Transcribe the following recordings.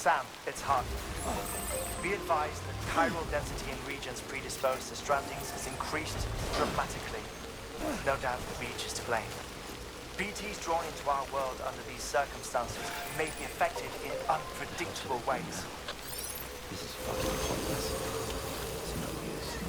Sam, it's hard. Be advised that chiral density in regions predisposed to strandings has increased dramatically. No doubt the beach is to blame. BTs drawn into our world under these circumstances may be affected in unpredictable ways. This is fucking pointless. It's no use.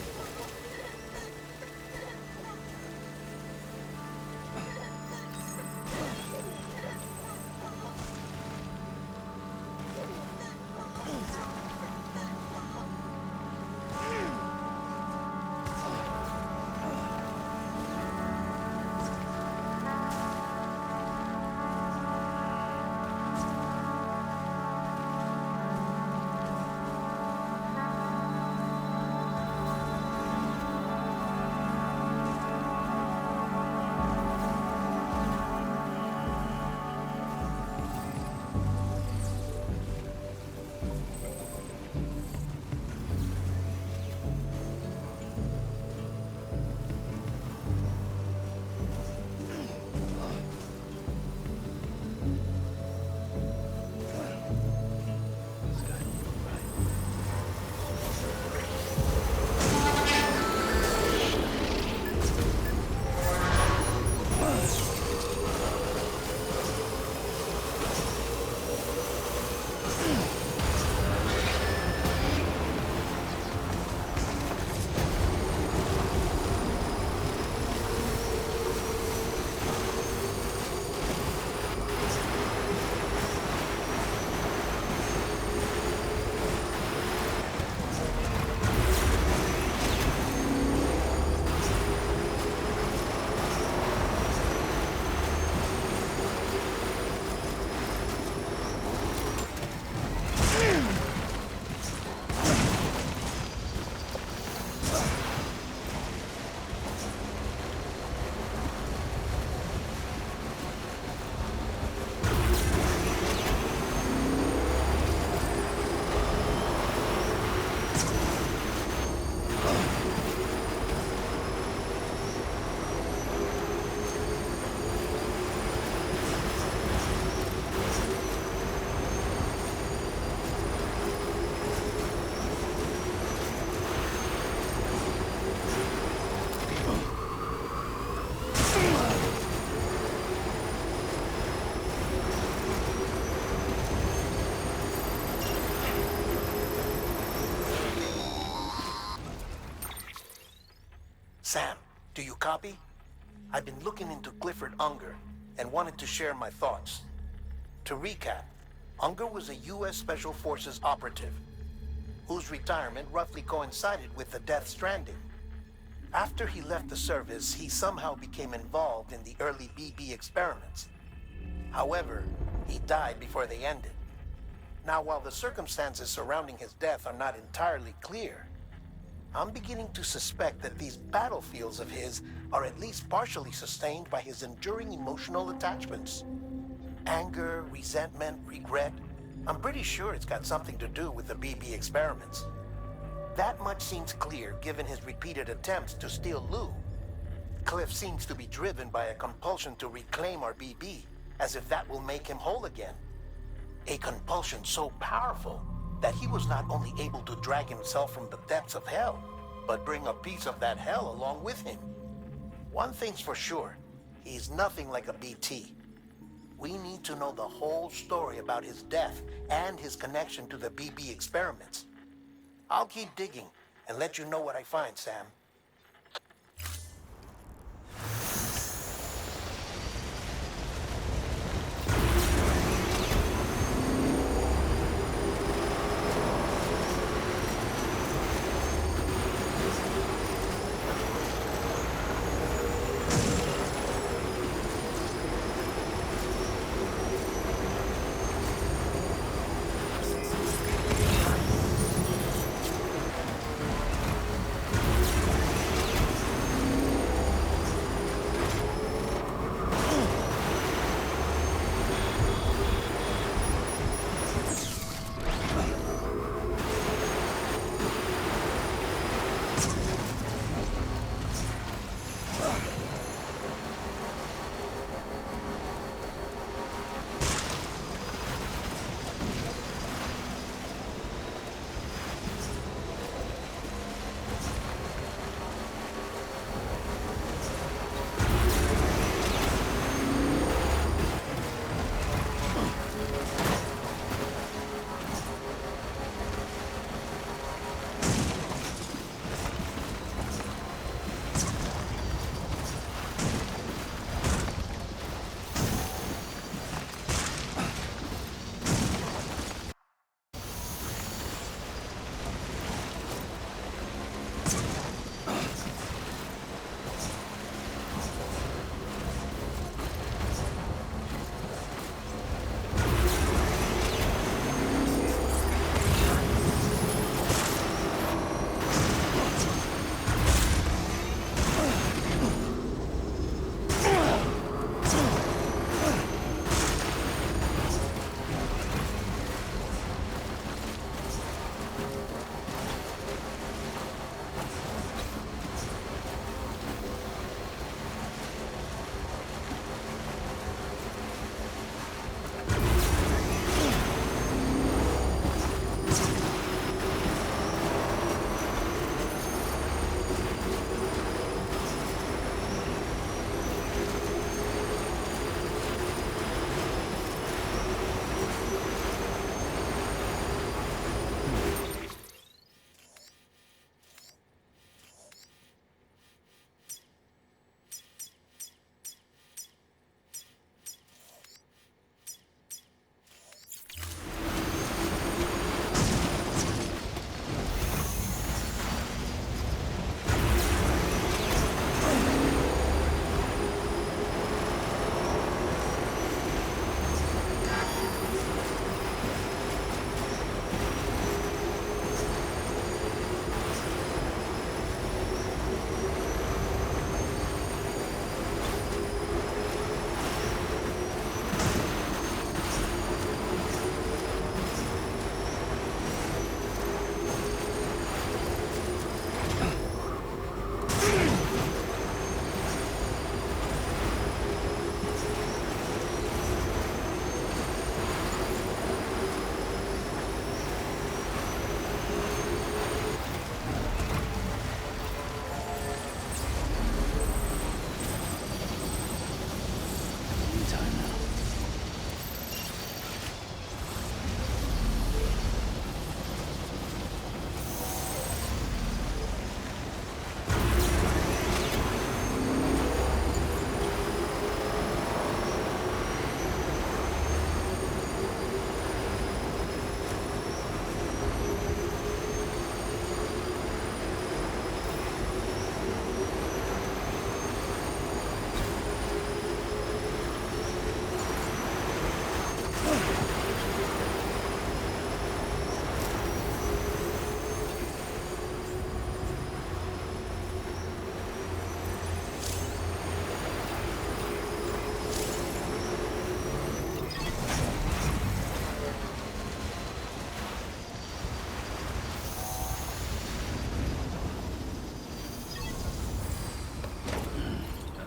Sam, do you copy? I've been looking into Clifford Unger and wanted to share my thoughts. To recap, Unger was a U.S. Special Forces operative whose retirement roughly coincided with the Death Stranding. After he left the service, he somehow became involved in the early BB experiments. However, he died before they ended. Now, while the circumstances surrounding his death are not entirely clear, I'm beginning to suspect that these battlefields of his are at least partially sustained by his enduring emotional attachments. Anger, resentment, regret. I'm pretty sure it's got something to do with the BB experiments. That much seems clear given his repeated attempts to steal Lou. Cliff seems to be driven by a compulsion to reclaim our BB, as if that will make him whole again. A compulsion so powerful that he was not only able to drag himself from the depths of hell, but bring a piece of that hell along with him. One thing's for sure, he's nothing like a BT. We need to know the whole story about his death and his connection to the BB experiments. I'll keep digging and let you know what I find, Sam.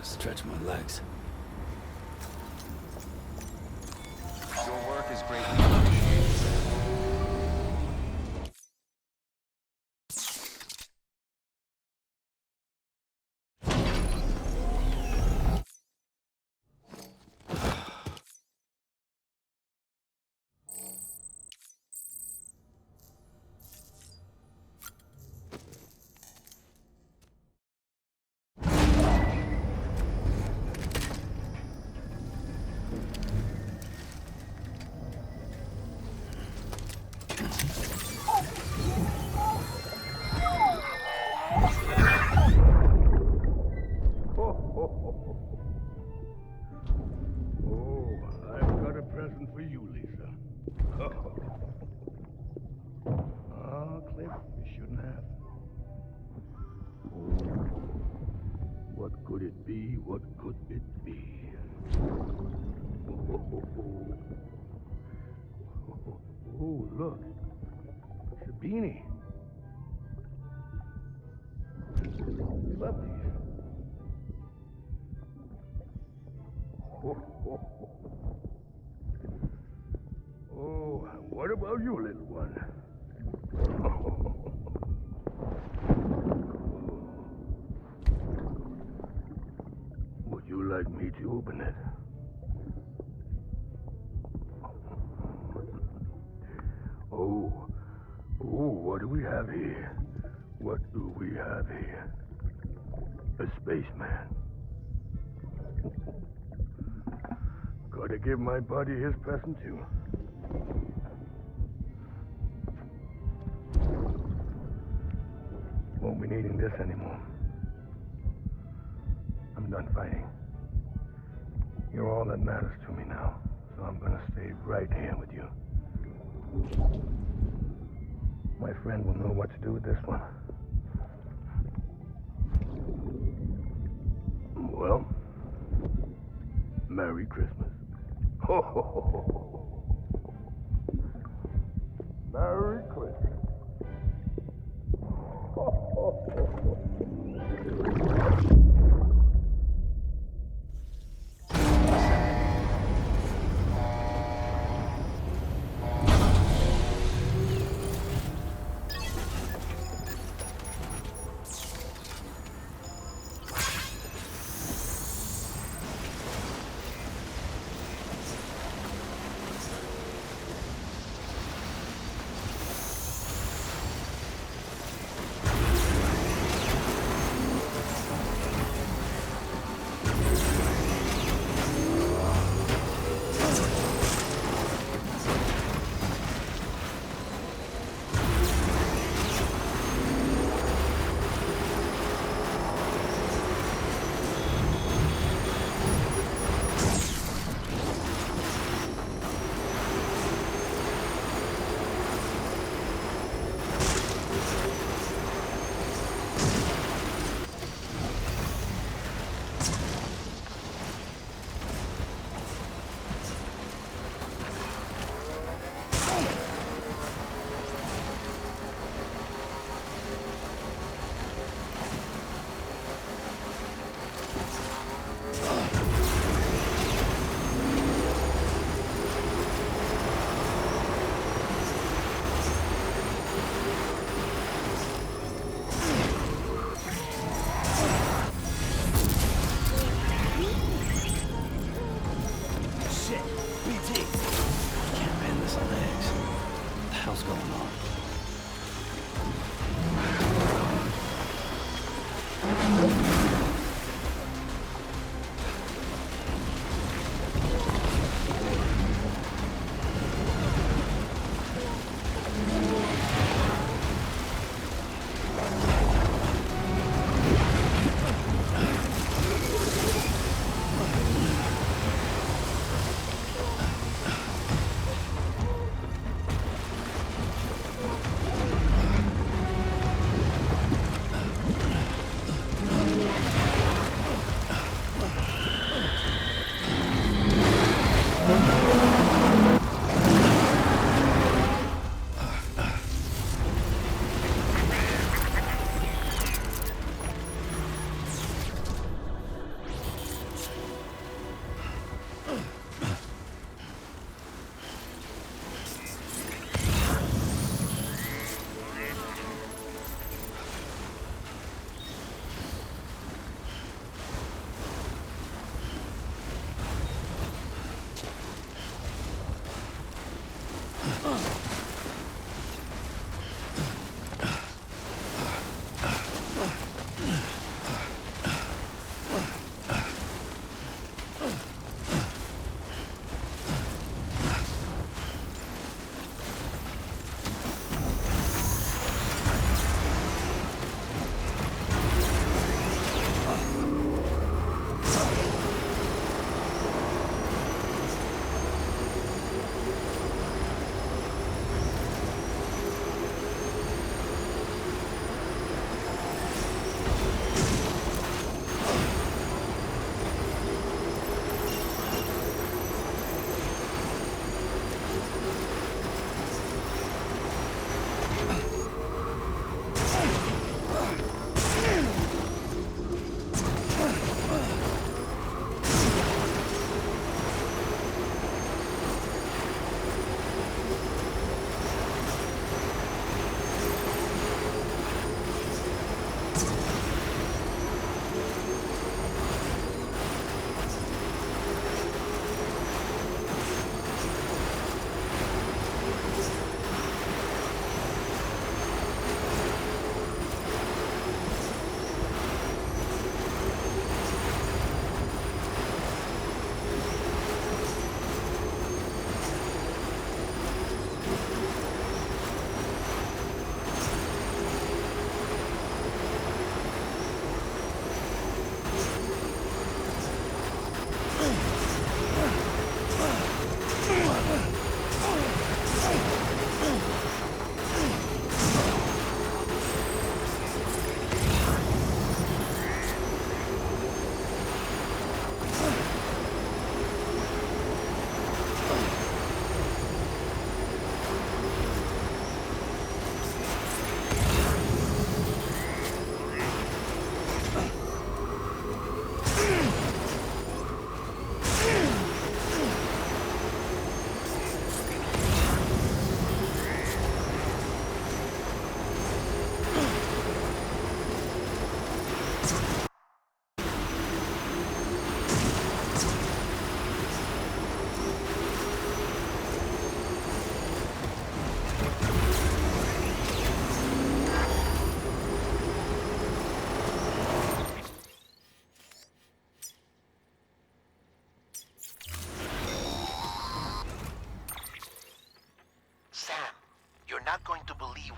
Stretch my legs. Your work is greatly appreciated. Oh, I've got a present for you, Lisa. Oh, Cliff, you shouldn't have. Oh, what could it be? What could it be? Oh, look. It's a beanie. You love these. Oh, what about you, little one? Would you like me to open it? Oh, what do we have here? What do we have here? A spaceman. Gotta give my buddy his present too. won't be needing this anymore. I'm done fighting. You're all that matters to me now, so I'm gonna stay right here with you. My friend will know what to do with this one. Well, Merry Christmas. Ho, ho, ho, ho, ho. Merry Christmas. Ho, ho, ho, ho.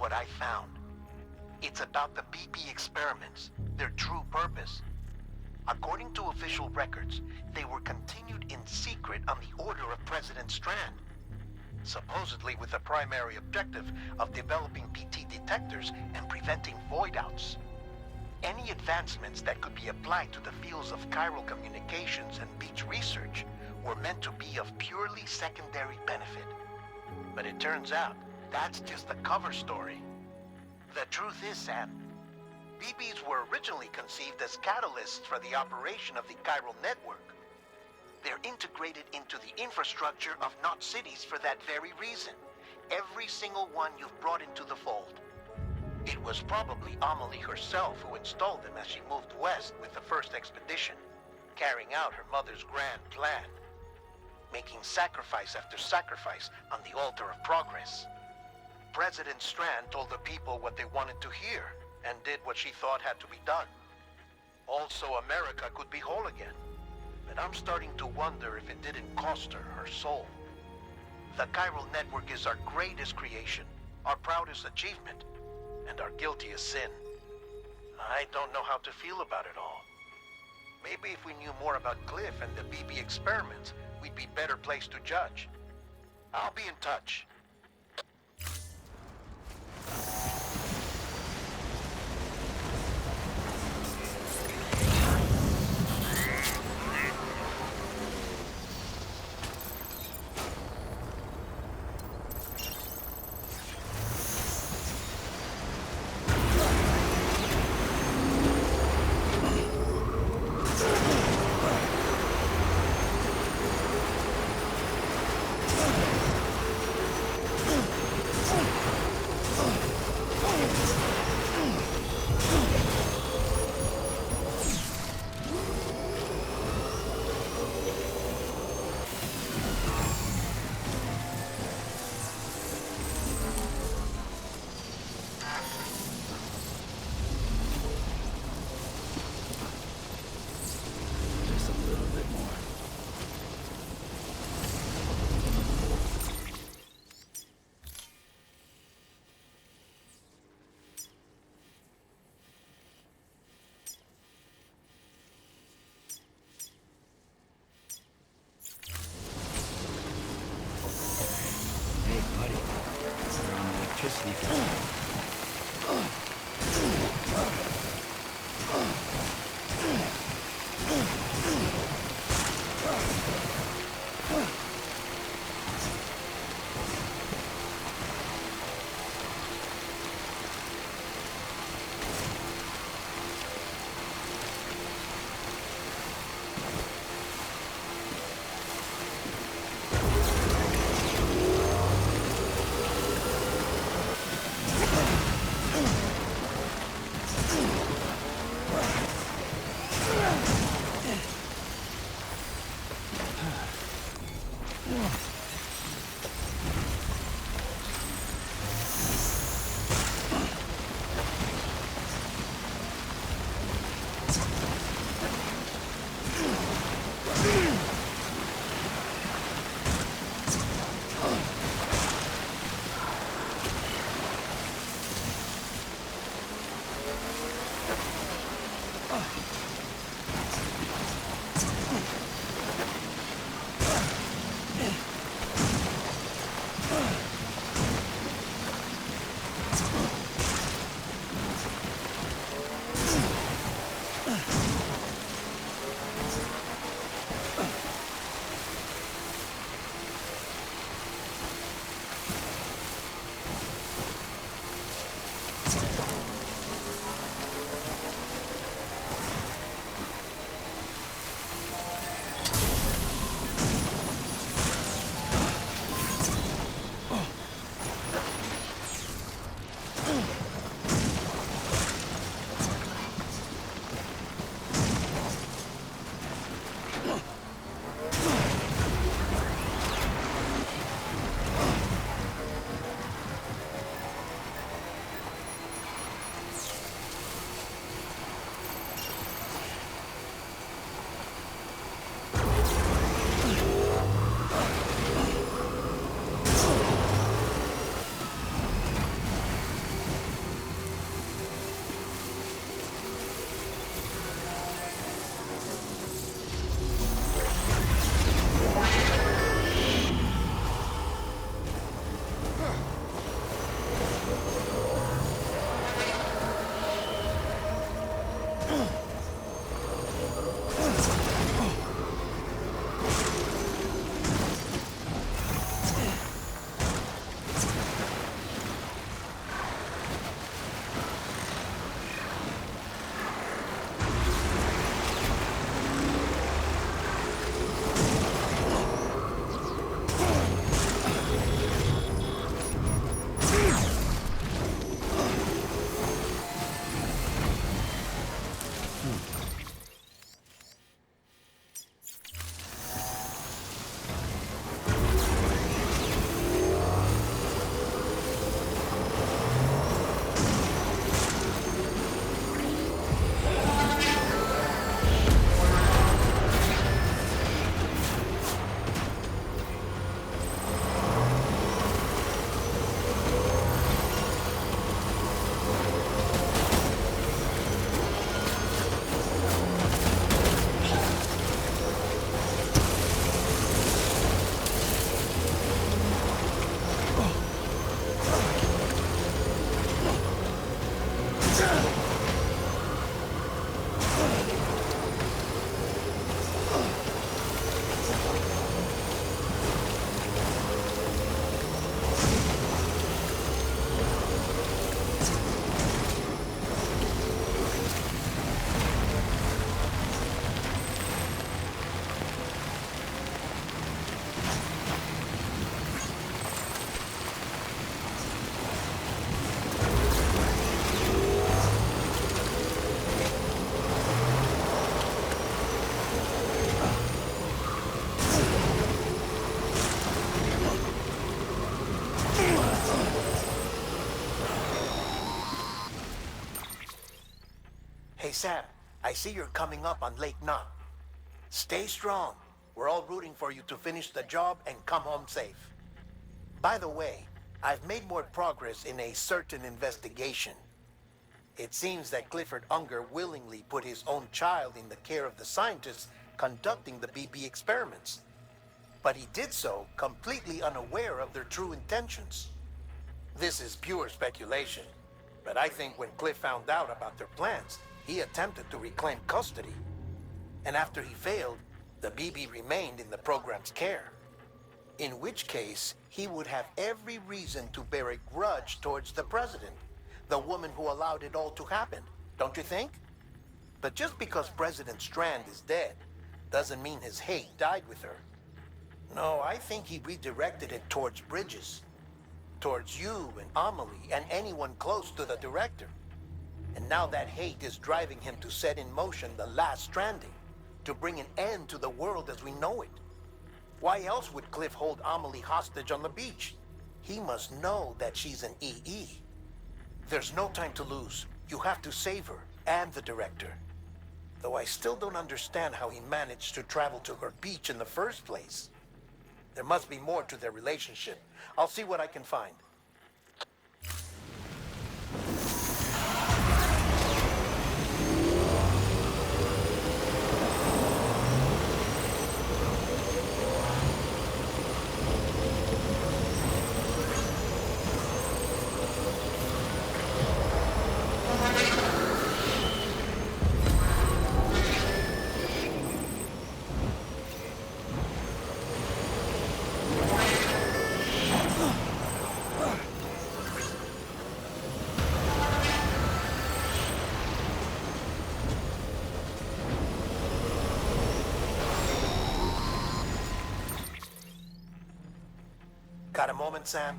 what I found. It's about the BP experiments, their true purpose. According to official records, they were continued in secret on the order of President Strand, supposedly with the primary objective of developing BT detectors and preventing void-outs. Any advancements that could be applied to the fields of chiral communications and beach research were meant to be of purely secondary benefit. But it turns out, that's just the cover story. The truth is, Sam, BBs were originally conceived as catalysts for the operation of the chiral network. They're integrated into the infrastructure of Knot cities for that very reason. Every single one you've brought into the fold. It was probably Amelie herself who installed them as she moved west with the first expedition, carrying out her mother's grand plan, making sacrifice after sacrifice on the altar of progress. President Strand told the people what they wanted to hear, and did what she thought had to be done. Also, America could be whole again. But I'm starting to wonder if it didn't cost her soul. The chiral network is our greatest creation, our proudest achievement, and our guiltiest sin. I don't know how to feel about it all. Maybe if we knew more about Cliff and the BB experiments, we'd be better placed to judge. I'll be in touch. Just a little bit more. Hey, buddy. We're on electricity guy. Hey, Sam, I see you're coming up on Lake Knot. Stay strong. We're all rooting for you to finish the job and come home safe. By the way, I've made more progress in a certain investigation. It seems that Clifford Unger willingly put his own child in the care of the scientists conducting the BB experiments. But he did so completely unaware of their true intentions. This is pure speculation, but I think when Cliff found out about their plans, he attempted to reclaim custody. And after he failed, the BB remained in the program's care. In which case, he would have every reason to bear a grudge towards the president, the woman who allowed it all to happen, don't you think? But just because President Strand is dead, doesn't mean his hate died with her. No, I think he redirected it towards Bridges. Towards you and Amelie and anyone close to the director. And now that hate is driving him to set in motion the last stranding, to bring an end to the world as we know it. Why else would Cliff hold Amelie hostage on the beach? He must know that she's an EE. There's no time to lose. You have to save her and the director. Though I still don't understand how he managed to travel to her beach in the first place. There must be more to their relationship. I'll see what I can find. Got a moment, Sam?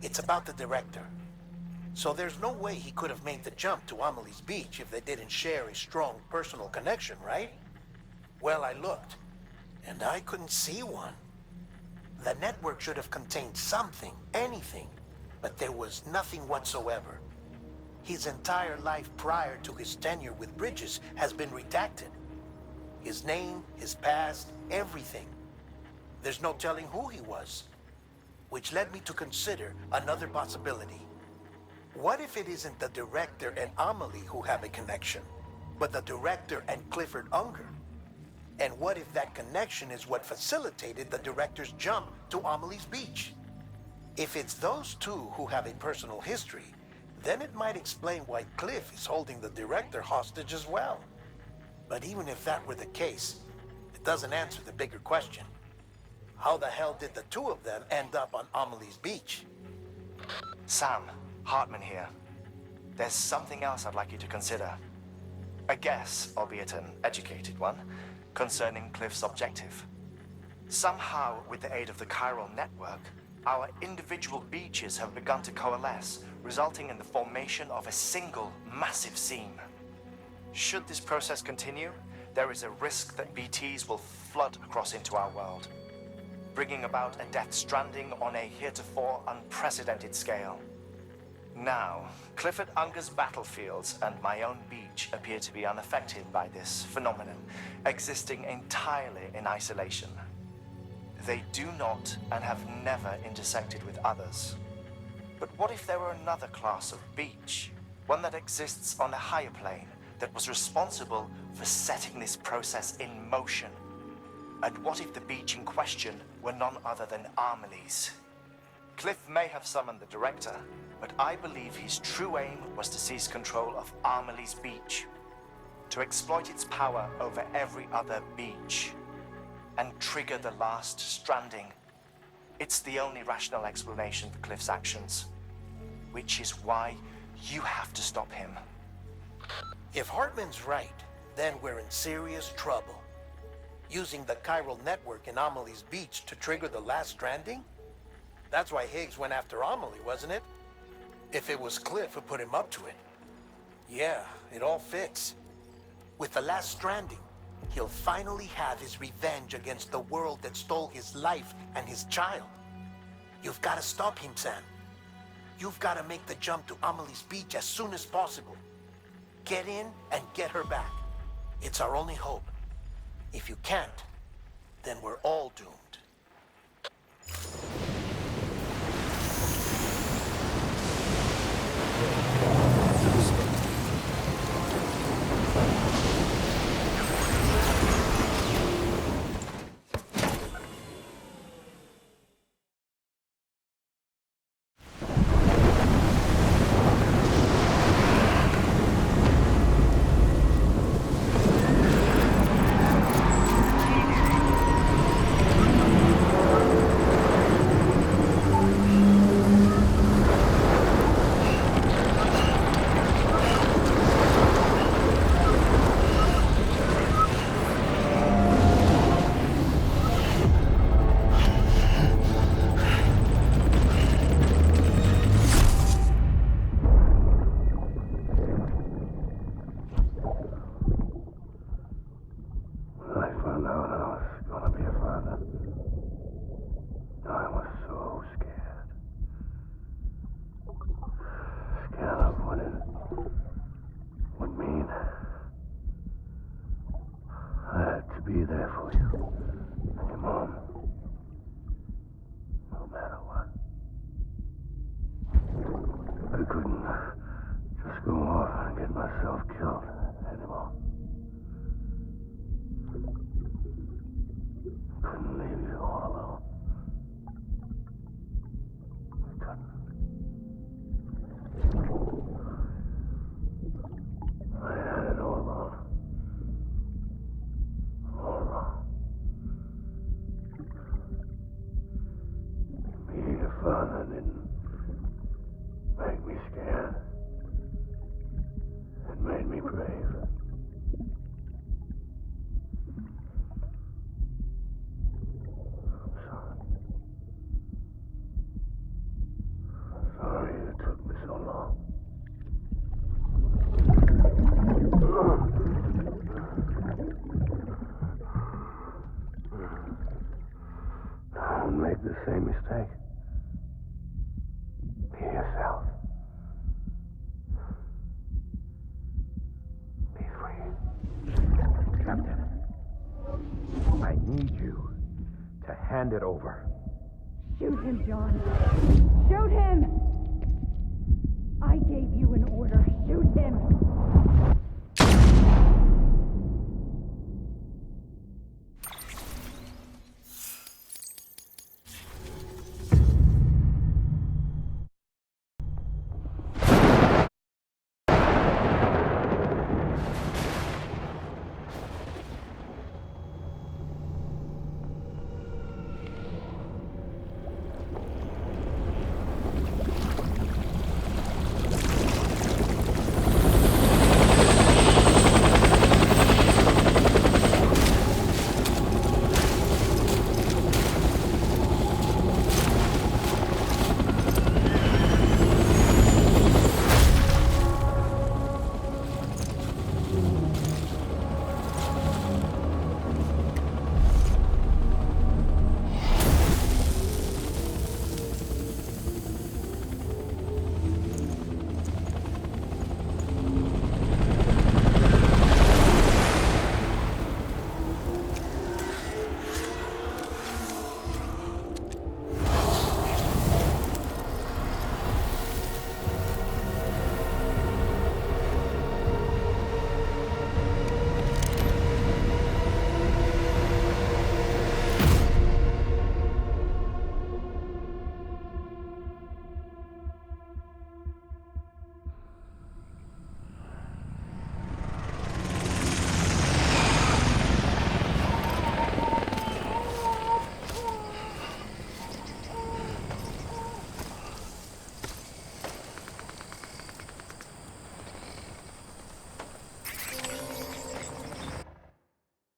It's about the director. So there's no way he could have made the jump to Amelie's beach if they didn't share a strong personal connection, right? Well, I looked, and I couldn't see one. The network should have contained something, anything, but there was nothing whatsoever. His entire life prior to his tenure with Bridges has been redacted. His name, his past, everything. There's no telling who he was. Which led me to consider another possibility. What if it isn't the director and Amelie who have a connection, but the director and Clifford Unger? And what if that connection is what facilitated the director's jump to Amelie's beach? If it's those two who have a personal history, then it might explain why Cliff is holding the director hostage as well. But even if that were the case, it doesn't answer the bigger question. How the hell did the two of them end up on Amelie's beach? Sam, Hartman here. There's something else I'd like you to consider. A guess, albeit an educated one, concerning Cliff's objective. Somehow, with the aid of the chiral network, our individual beaches have begun to coalesce, resulting in the formation of a single massive seam. Should this process continue, there is a risk that BTs will flood across into our world, bringing about a death stranding on a heretofore unprecedented scale. Now, Clifford Unger's battlefields and my own beach appear to be unaffected by this phenomenon, existing entirely in isolation. They do not and have never intersected with others. But what if there were another class of beach, one that exists on a higher plane, that was responsible for setting this process in motion? And what if the beach in question were none other than Amelie's? Cliff may have summoned the director, but I believe his true aim was to seize control of Amelie's beach, to exploit its power over every other beach, and trigger the last stranding. It's the only rational explanation for Cliff's actions, which is why you have to stop him. If Hartman's right, then we're in serious trouble. Using the chiral network in Amelie's beach to trigger the last stranding? That's why Higgs went after Amelie, wasn't it? If it was Cliff who put him up to it. Yeah, it all fits. With the last stranding, he'll finally have his revenge against the world that stole his life and his child. You've got to stop him, Sam. You've got to make the jump to Amelie's beach as soon as possible. Get in and get her back. It's our only hope. If you can't, then we're all doomed. Be there for you and your mom, no matter what. I couldn't just go off and get myself killed anymore. Couldn't leave you all alone. I couldn't. I had it all wrong. All wrong. Being a father didn't make me scared. It made me brave. I'm sorry. Sorry it took me so long. Don't make the same mistake. Be yourself. Be free. Captain, I need you to hand it over. Shoot him, John. Shoot him! I gave you an order. Shoot him!